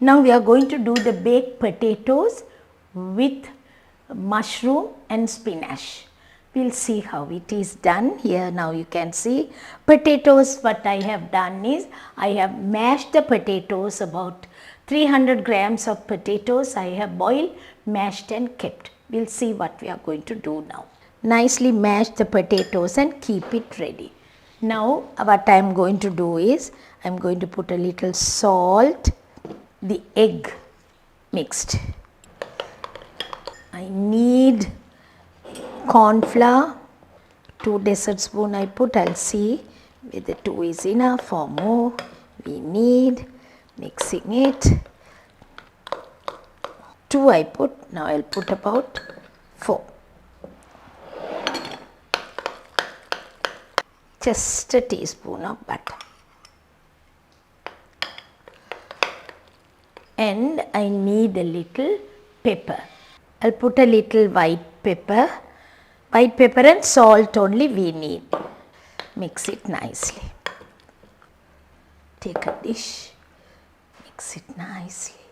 Now we are going to do the baked potatoes with mushroom and spinach. We'll see how it is done. Here now you can see potatoes. What I have done is I have mashed the potatoes, about 300 grams of potatoes I have boiled, mashed and kept. We'll see what we are going to do now. Nicely mash the potatoes and keep it ready. Now what I am going to do is I am going to put a little salt, the egg mixed. I need corn flour, 2 dessert spoon I put. I'll see whether 2 is enough or more. We need mixing it. 2 I put. Now I'll put about 4. Just a teaspoon of butter. And I need a little pepper. I'll put a little white pepper. White pepper and salt only we need. Mix it nicely. Take a dish. Mix it nicely.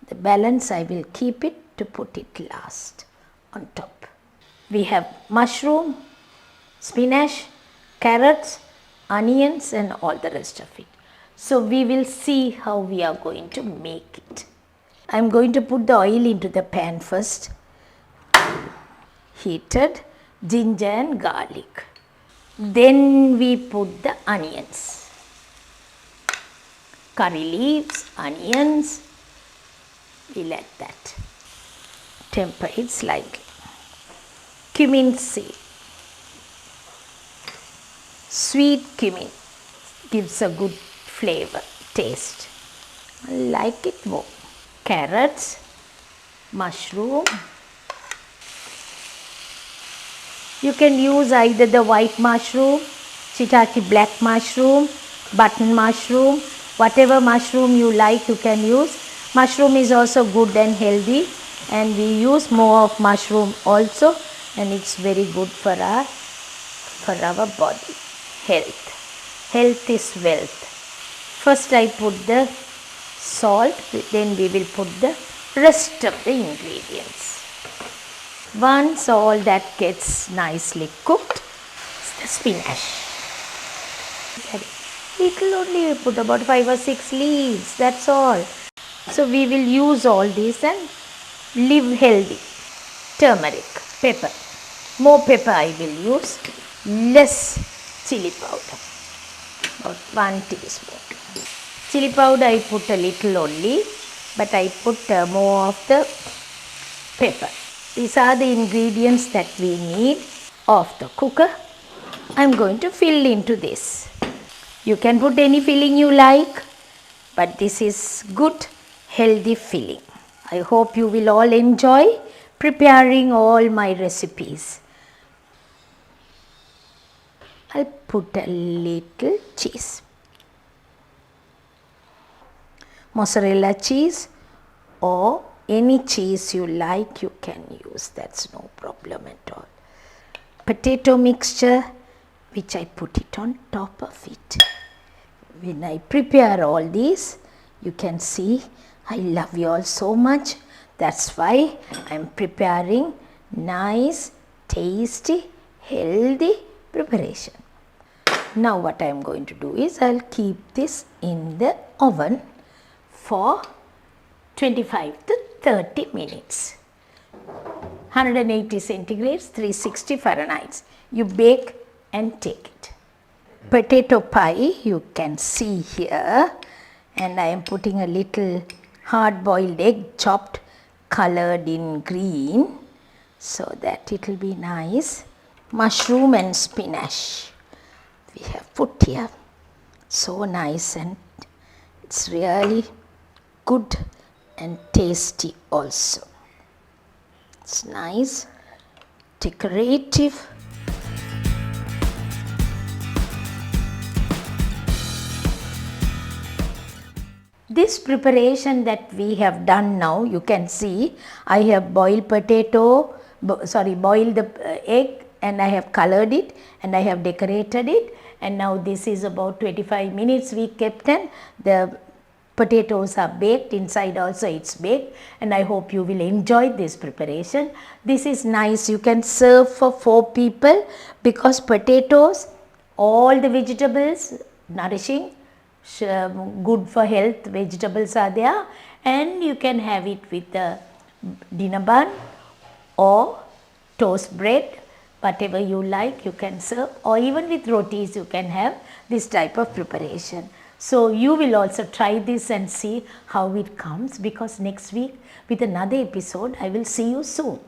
The balance I will keep it to put it last on top. We have mushroom, spinach, carrots, onions and all the rest of it. So we will see how we are going to make it. I am going to put the oil into the pan first. Heated, ginger and garlic. Then we put the onions. Curry leaves, onions. We let that temper it slightly. Cumin seed. Sweet cumin gives a good flavor, taste. I like it more. Carrots, mushroom. You can use either the white mushroom, shiitake black mushroom, button mushroom, whatever mushroom you like you can use. Mushroom is also good and healthy, and we use more of mushroom also, and it's very good for our body. Health is wealth. First I put the salt, then we will put the rest of the ingredients. Once all that gets nicely cooked, the spinach. Little only, we put about 5 or 6 leaves, that's all. So we will use all this and live healthy. Turmeric, pepper. More pepper I will use, less chili powder, about 1 teaspoon. Chili powder I put a little only, but I put more of the pepper. These are the ingredients that we need of the cooker. I am going to fill into this. You can put any filling you like, but this is good, healthy filling. I hope you will all enjoy preparing all my recipes. I'll put a little cheese. Mozzarella cheese or any cheese you like you can use, that's no problem at all. Potato mixture, which I put it on top of it. When I prepare all these, you can see I love you all so much. That's why I am preparing nice, tasty, healthy preparation. Now what I am going to do is I will keep this in the oven for 25 to 30 minutes. 180 centigrades, 360 Fahrenheit. You bake and take it. Potato pie you can see here, and I am putting a little hard boiled egg chopped, colored in green, so that it will be nice. Mushroom and spinach we have put here, so nice, and it's really good and tasty also. It's nice, decorative. This preparation that we have done now, you can see I have boiled boiled the egg, and I have colored it and I have decorated it, and now this is about 25 minutes we kept in. The potatoes are baked, inside also it's baked, and I hope you will enjoy this preparation. This is nice, you can serve for 4 people because potatoes, all the vegetables, nourishing, good for health vegetables are there, and you can have it with the dinner bun or toast bread, whatever you like you can serve, or even with rotis you can have this type of preparation. So you will also try this and see how it comes, because next week with another episode I will see you soon.